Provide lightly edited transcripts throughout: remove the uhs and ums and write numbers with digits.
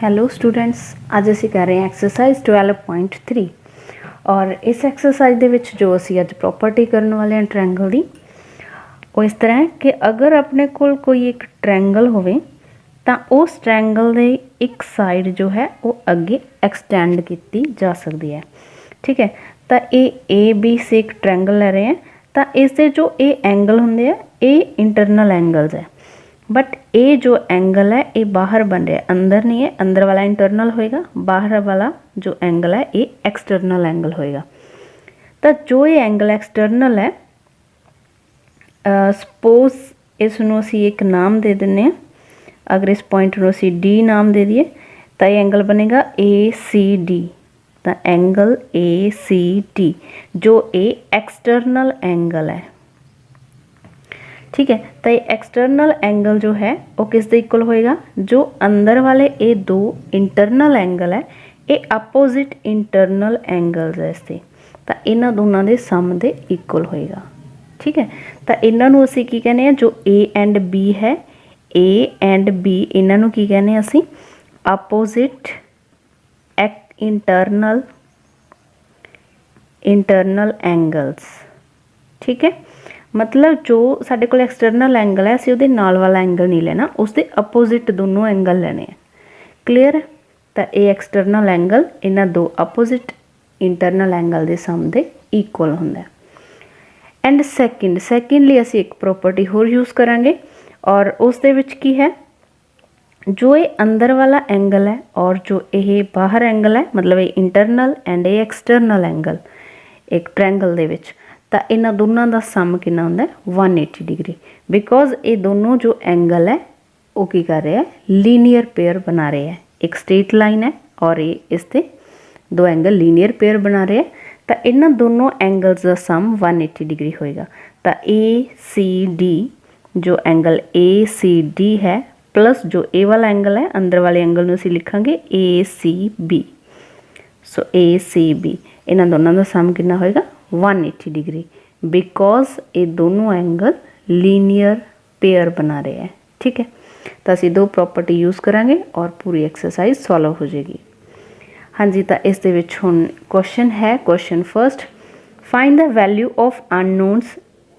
Hello students, अज असी कर रहे हैं एक्सरसाइज 12.3 और इस एक्सरसाइज दे विच जो असी अज प्रॉपर्टी करने वाले हैं ट्रैंगल की वो इस तरह है कि अगर अपने कोल कोई एक ट्रैंगल होवे तां उस ट्रैंगल दे एक साइड जो है वो अगे एक्सटेंड की जा सकती है। ठीक है, तो ये ए बी से एक ट्रैंगल ले रहे हैं तो इसके जो ये एंगल होंगे ये इंटरनल एंगल्स है, बट ये जो एंगल है ये बाहर बन रहा है, अंदर नहीं है। अंदर वाला इंटरनल होएगा, बाहर वाला जो एंगल है ये एक्सटर्नल एंगल होएगा। तो जो ये एंगल एक्सटर्नल है, सपोज इसनों असी एक नाम दे दें, अगर इस पॉइंट को असी डी नाम दे दिए तो ये एंगल बनेगा ए सी डी। तो एंगल ए सी डी जो ए एक्सटर्नल एंगल है। ठीक है, तो ये एक्सटर्नल एंगल जो है वो किस दे इक्वल होएगा, जो अंदर वाले ये दो इंटरनल एंगल है ये अपोजिट इंटरनल एंगल्स है इससे, तो इन्हों दोनों के सम दे इक्वल होएगा। ठीक है, तो इन्हों असी की कहने हैं, जो ए एंड बी है, ए एंड बी इन्हों की कहने असी अपोजिट इंटरनल एंगल्स। ठीक है, मतलब जो साढ़े को एक्सटर्नल एंगल है असी उहदे नाल वाला एंगल नहीं लेना, उसके अपोजिट दोनों एंगल लेने हैं। क्लीयर है, तो ये एक्सटर्नल एंगल इन्हां दो अपोजिट इंटरनल एंगल के सम दे इक्वल होंदा है। एंड सैकेंडली असी एक प्रॉपर्टी होर यूज़ करांगे और उस दे विच की है, जो ये अंदर वाला एंगल है और जो ये बाहर एंगल है, मतलब ये इंटरनल एंड ये एक्सटर्नल एंगल एक ट्रैंगल दे विच, तो इन्हों दोनों का सम कितना होंदा है 180 डिग्री। बिकॉज ये दोनों जो एंगल है वो की कर रहे हैं, लीनियर पेयर बना रहे हैं। एक स्ट्रेट लाइन है और ये इससे दो एंगल लीनियर पेयर बना रहे हैं, तो इन्हों दोनों एंगल्स का सम 180 डिग्री होएगा। तो ए सी डी जो एंगल ए सी डी है प्लस जो ए वाला एंगल है, अंदर वाले एंगल में असीं लिखांगे ए सी बी। सो ए सी बी इन्हों दोनों का सम कितना होएगा 180 डिग्री, बिकॉज ये दोनों एंगल लीनियर पेयर बना रहे हैं। ठीक है, तो असी दो प्रॉपर्टी यूज़ करांगे और पूरी एक्सरसाइज सॉल्व हो जाएगी। हाँ जी, तो इस दे विच हुण क्वेश्चन है, question first, find the value of unknowns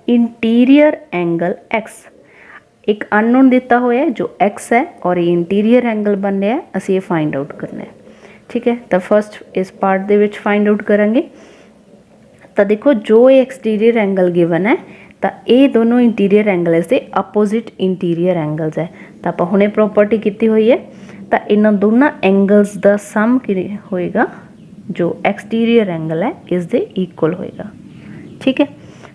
interior angle x. एक अननोन दिता हुआ है जो एक्स है और ये इंटीरियर एंगल बन रहा है, असी ये फाइंड आउट करना है। ठीक है, तो फर्स्ट इस पार्ट दे विच फाइंड आउट करांगे। तो देखो जो ये एक्सटीरियर एंगल गिवन है, तो ये दोनों इंटीरियर एंगल से अपोजिट इंटीरियर एंगल्स है। तो आप हुणे प्रॉपर्टी की हुई है, तो इन दोनों एंगल्स का सम कि होएगा जो एक्सटीरियर एंगल है इस दे इक्वल होएगा। ठीक है,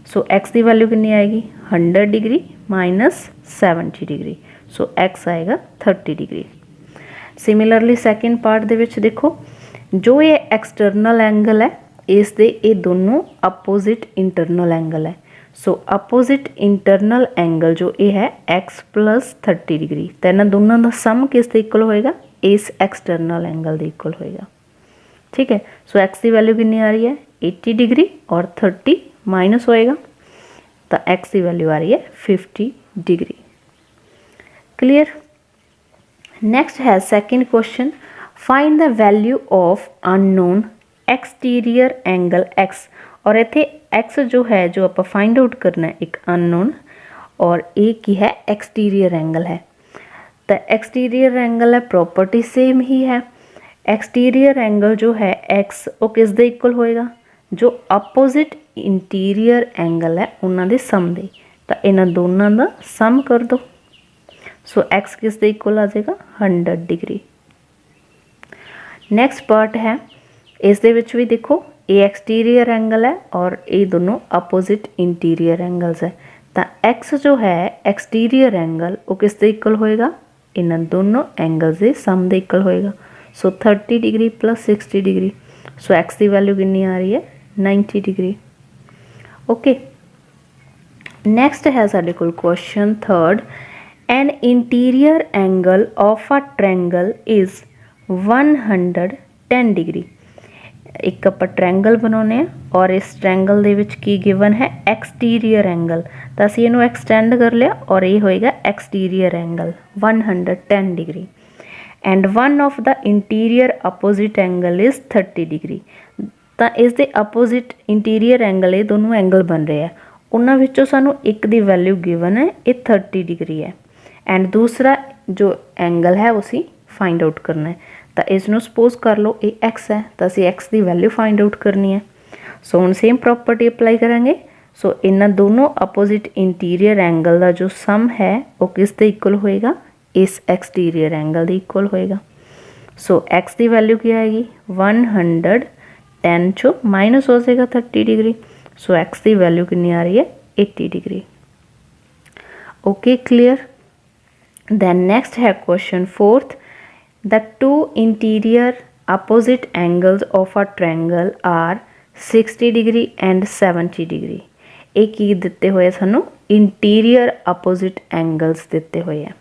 सो एक्स की वैल्यू कितनी आएगी 100 degree minus 70 degree, so x आएगा 30 डिग्री। सिमिलरली सैकेंड पार्ट दे विच देखो, जो ये एक्सटर्नल एंगल है इस दे ये दोनों अपोजिट इंटरनल एंगल है। सो अपोजिट इंटरनल एंगल जो ये है एक्स प्लस 30 डिग्री, तो इन्होंने दोनों का सम किस दे इक्वल होएगा, इस एक्सटर्नल एंगल दे इक्वल होएगा। ठीक है, सो एक्स की वैल्यू कितनी आ रही है 80 डिग्री और 30 माइनस होएगा, तो एक्स की वैल्यू आ रही है 50 डिग्री। क्लियर। नेक्स्ट है second question, find the value of unknown exterior angle x. और इत्थे एक्स जो है जो आप फाइंड आउट करना है एक अननोन, और ए की है एक्सटीरियर एंगल है। तो एक्सटीरियर एंगल है प्रॉपर्टी सेम ही है। एक्सटीरियर एंगल जो है एक्स वो किस दे इक्वल होएगा, जो अपोजिट इंटीरियर एंगल है उन्होंने सम दे। तो इन्होंने दोनों का सम कर दो, सो एक्स किस दे इक्वल आ जाएगा 100 डिग्री। नेक्स्ट पार्ट है, इस दे विच भी देखो ये एक्सटीरियर एंगल है और ये दोनों अपोजिट इंटीरियर एंगल्स है। तो एक्स जो है एक्सटीरियर एंगल वो किस दे इक्वल होएगा, इन दोनों एंगल्स के सम दे इक्वल होएगा। सो 30 degree plus 60 degree, so x की वैल्यू कितनी आ रही है 90 डिग्री। ओके, नेक्स्ट है साडे कोल question third, an interior angle of a triangle is 110 degree. एक आप ट्रैंगल बनाने और इस ट्रैंगल दे विच की गिवन है एक्सटीरियर एंगल, तो असीं इहनूं एक्सटेंड कर लिया और ये होएगा exterior angle 110 degree. And one of the interior opposite angle is 30 degree. तो इस दे अपोजिट इंटीरियर एंगल ये दोनों एंगल बन रहे हैं, उन्होंने विचों सानू एक दी वैल्यू गिवन है, ये 30 डिग्री है एंड दूसरा जो एंगल है उसी फाइंड आउट करना है। तो इसनों सपोज कर लो ये एक्स है, तो असी एक्स की वैल्यू फाइंड आउट करनी है। सो हम सेम प्रॉपर्टी अप्लाई करेंगे। सो इन्होंने दोनों अपोजिट इंटीरियर एंगल का जो सम है वो किस दे इक्वल होएगा, इस एक्सटीरियर एंगल के इक्वल होएगा। सो एक्स की वैल्यू क्या आएगी, 110 चो माइनस हो जाएगा 30 डिग्री। सो एक्स की वैल्यू कितनी आ रही है, 80 degree. Okay clear. Then next है question 4th, the two interior opposite angles of a triangle are 60 degree and 70 degree. एक ही दिते हुए सानू इंटीरियर अपोजिट एंगल्स दिते हुए हैं,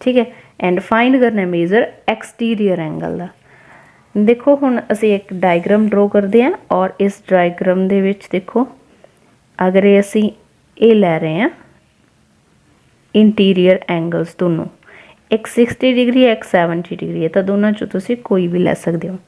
ठीक है। एंड फाइंड करना मेजर एक्सटीरियर एंगल का। देखो हुण असी एक डायग्राम ड्रॉ करते हैं और इस डायग्राम दे विच देखो अगर असी ये लै रहे हैं इंटीरियर एंगल्स दोनों, एक 60 डिग्री एक 70 डिग्री है, तो दोनों चो तुसी कोई भी लै सकते हो।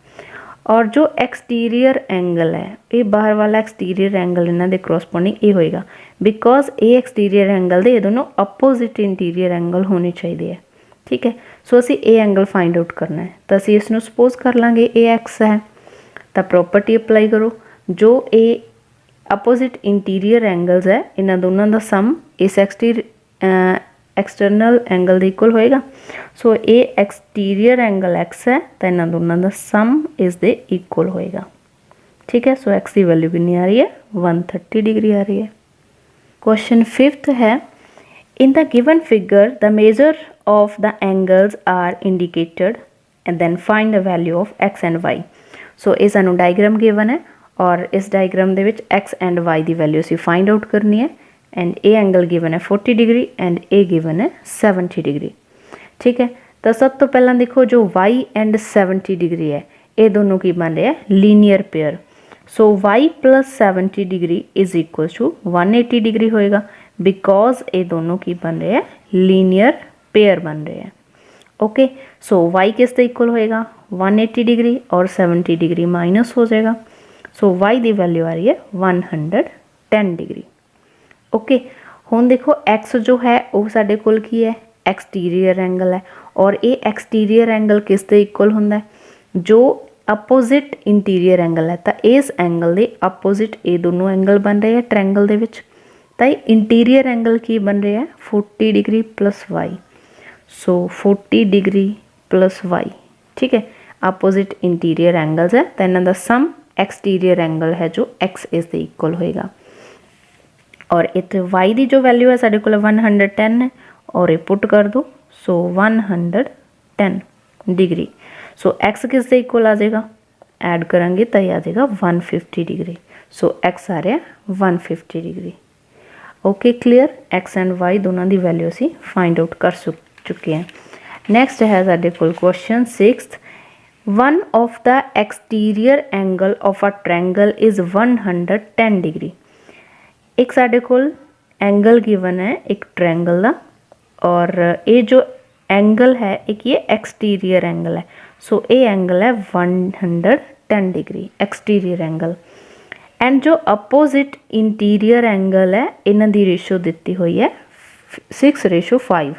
और जो एक्सटीरियर एंगल है ये बाहर वाला एक्सटीरियर एंगल इन्हों के करस्पोंडिंग ये होएगा, बिकॉज ये एक्सटीरियर एंगल दे दोनों अपोजिट इंटीरियर एंगल होने चाहिए, ठीक है। सो असी ए एंगल फाइंड आउट करना है, तो असी इसनों सपोज कर लाँगे ए एक्स है, तो प्रॉपर्टी अप्लाई करो, जो ए अपोजिट इंटीरियर एंगल्स है इन्हों दोनों का सम इस एक्सटर्नल एंगल के इक्वल होएगा। सो ए एक्सटीरियर एंगल एक्स है तो इन्हों दोनों का सम इस दे इक्वल होएगा, ठीक है। सो एक्स की वैल्यू कितनी आ रही है, 130 डिग्री आ रही है। क्वेश्चन 5th है, in the given figure the measure of the angles are indicated and then find the value of x and y. So ये सानू डायग्राम गिवन है और इस डायग्राम दे विच एक्स एंड वाई की वैल्यू असी फाइंड आउट करनी है एंड ए एंगल गिवन है 40 डिग्री एंड ए गिवन है 70 डिग्री, ठीक है। तो सब तो पहला देखो जो y एंड 70 डिग्री है ये दोनों की बन रहे हैं linear pair. So y plus 70 degree is equal to 180 degree होएगा, बिकॉज ये दोनों की बन रहे हैं लीनियर पेयर बन रहे हैं। ओके, सो y किस दे इक्वल होएगा 180 डिग्री और 70 डिग्री माइनस हो जाएगा। सो y की वैल्यू आ रही है 110 डिग्री। ओके, हुण देखो x जो है वो साडे कोल की है एक्सटीरियर एंगल है और ये एक्सटीरियर एंगल किस दे इक्वल हुंदा है, जो अपोजिट इंटीरियर एंगल है। तो इस एंगल के अपोजिट ये दोनों एंगल बन रहे हैं ट्रायंगल दे विच, तो इंटीरियर एंगल की बन रहे हैं 40 डिग्री प्लस y। सो 40 डिग्री प्लस y, ठीक है। अपोजिट इंटीरियर एंगल्स है तो इन्हों का सम एक्सटीरियर एंगल है जो x इस दे इक्वल होएगा। और इतने y की जो वैल्यू है साढ़े को 110 है और ये पुट कर दो, सो 110 डिग्री। सो x किस से इक्वल आ जाएगा, ऐड करेंगे तो ये आ जाएगा 150 डिग्री। सो x आ रहा है 150 degree. Okay clear, x and y दोनों की वैल्यू असी फाइंड आउट कर चुके हैं। नैक्सट है साढ़े को question 6th, one of the exterior angle of a triangle is 110 degree. एक साढ़े कोल एंगल गिवन है एक ट्रायंगल का और ये जो एंगल है एक ये एक्सटीरियर एंगल है। सो ये एंगल है 110 डिग्री एक्सटीरियर एंगल एंड जो अपोजिट इंटीरियर एंगल है इन्हां दी रेशो दी हुई है 6:5।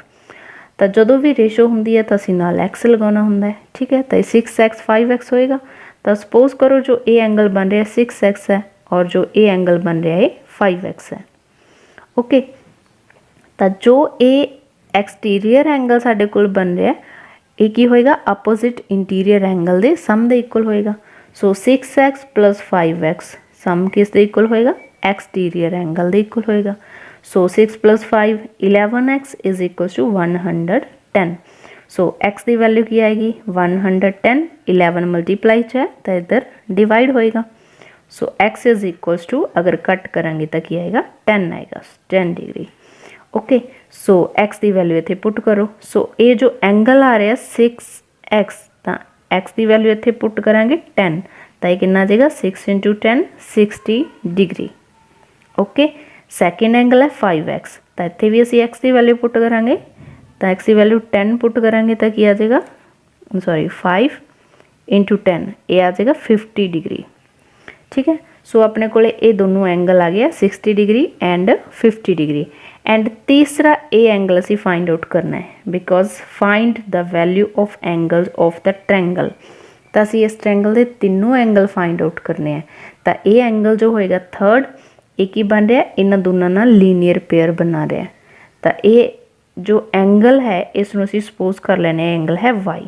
तो जो भी रेशो होंगी है तो असीं नाल एक्स लगाना होंदा है, ठीक है। तो 6x 5x होएगा। तो सपोज करो जो ये एंगल बन रहा है 6x है और जो ये एंगल बन रहा है 5x है। ओके, तो जो ये एक्सटीरियर एंगल साढ़े कोल बन रहा है ये की होएगा अपोजिट इंटीरियर एंगल दे सम दे इक्वल होएगा। So 6x plus 5x sum किस दे इक्वल होएगा, एक्सटीरियर एंगल दे इक्वल होएगा। So 6 plus 5 11x is equal to 110। So x की वैल्यू की आएगी 110, 11 मल्टीप्लाई च है तो इधर डिवाइड होएगा। सो x इज इक्वल टू अगर कट करेंगे तो क्या आएगा 10 आएगा, 10 डिग्री। ओके, सो x की वैल्यू इतने पुट करो। सो ये जो एंगल आ रहा है 6x, तो x की वैल्यू इतने पुट करेंगे 10, तो ये कितना आ जाएगा 6 × 10 60 डिग्री। ओके, सैकेंड एंगल है 5x, तो इतने भी असी x की वैल्यू पुट करेंगे, तो x की वैल्यू 10 पुट करेंगे तो क्या आ जाएगा सॉरी 5 इंटू 10 ये आ जाएगा 50 डिग्री। ठीक है, सो अपने को ये दोनों एंगल आ गया 60 डिग्री एंड 50 डिग्री। एंड तीसरा ये एंगल असी फाइंड आउट करना है, because find the value of angles of the triangle. तो असी इस ट्रैंगल के तीनों एंगल फाइंड आउट करने हैं। तो ये एंगल जो होएगा थर्ड, ये की बन रहा है, इन्होंने दोनों ना लीनियर पेयर बना रहा है। तो ये जो एंगल है इसनों असी सपोज कर लेने एंगल है वाई।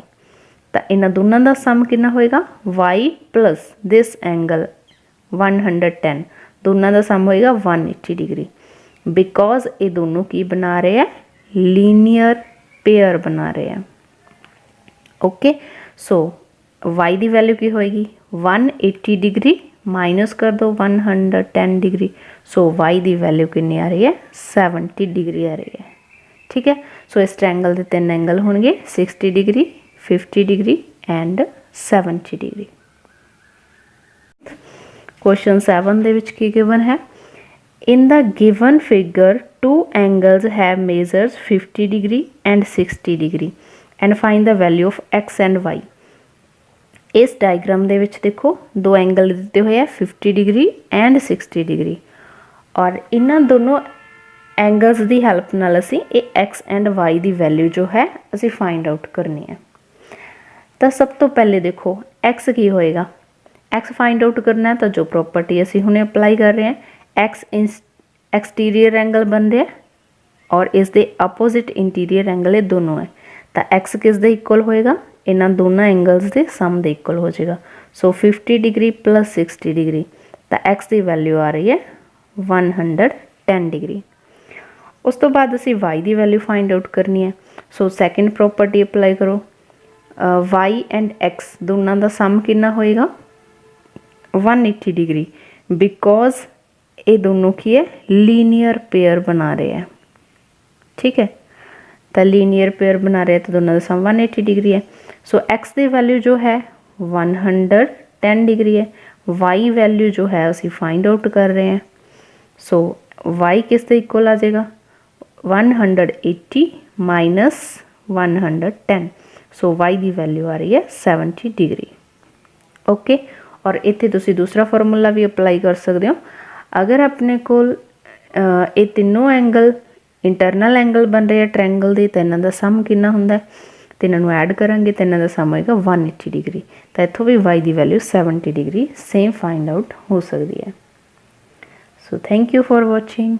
तो इन्होंने दोनों का सम कितना होएगा वाई प्लस दिस एंगल 110, दोनों का सम होएगा 180 डिग्री। बिकॉज ये दोनों की बना रहे हैं लीनियर पेयर बना रहे हैं। ओके, सो वाई की वैल्यू की होएगी 180 डिग्री माइनस कर दो 110 डिग्री, सो वाई की वैल्यू कितनी आ रही है 70 डिग्री आ रही है। ठीक है, सो इस ट्रैंगल के तीन एंगल होंगे 60 degree, 50 degree and 70 degree. Question 7 दे विच की गिवन है, in the given figure two angles have measures 50 degree and 60 degree and find the value of x and y. इस डायग्राम दे विच देखो दो एंगल दिते हुए हैं 50 डिग्री एंड 60 डिग्री, और इन्हां दोनों एंगल्स की हेल्प नाल असी एक्स एंड वाई की वैल्यू जो है असी फाइंड आउट करनी है। तो सब तो पहले देखो एक्स की होएगा, एक्स फाइंड आउट करना है, तो जो प्रॉपर्टी असी हुणे अप्लाई कर रहे हैं, एक्स एक्सटीरियर एंगल बन रहा है और इस दे अपोजिट इंटीरियर एंगल ये दोनों है। तो एक्स किस दे इक्वल होएगा, इन्हां दोनों एंगल्स के सम दे इक्वल हो जाएगा। सो 50 डिग्री प्लस 60 डिग्री, तो एक्स की वैल्यू आ रही है 110 डिग्री। उस तो बाद असी वाई की वैल्यू फाइंड आउट करनी है। सो सैकेंड प्रॉपर्टी अप्लाई करो, वाई एंड एक्स दोनों का सम कितना होएगा 180 डिग्री, बिकॉज ये दोनों की है लीनियर पेयर बना रहे हैं। ठीक है, तो लीनियर पेयर बना रहे हैं तो दोनों का सम 180 डिग्री है। सो एक्स की वैल्यू जो है 110 डिग्री है, वाई वैल्यू जो है उसी फाइंड आउट कर रहे हैं। सो वाई किस दे इक्वल आ जाएगा 180 माइनस 110, सो वाई की वैल्यू आ रही है 70 डिग्री। ओके, और इत्थे तुसी दूसरा फॉर्मूला भी अप्लाई कर सकते हो। अगर अपने को ये तीनों एंगल इंटरनल एंगल बन रहे हैं ट्रैंगल के, तो इन्हों का सम कितना हुंदा, तो इन्हों ऐड करांगे तो इन्हों का सम होएगा 180 डिग्री। तो इत्थों भी वाई की value 70 degree same find out हो सकती है। So thank you for watching.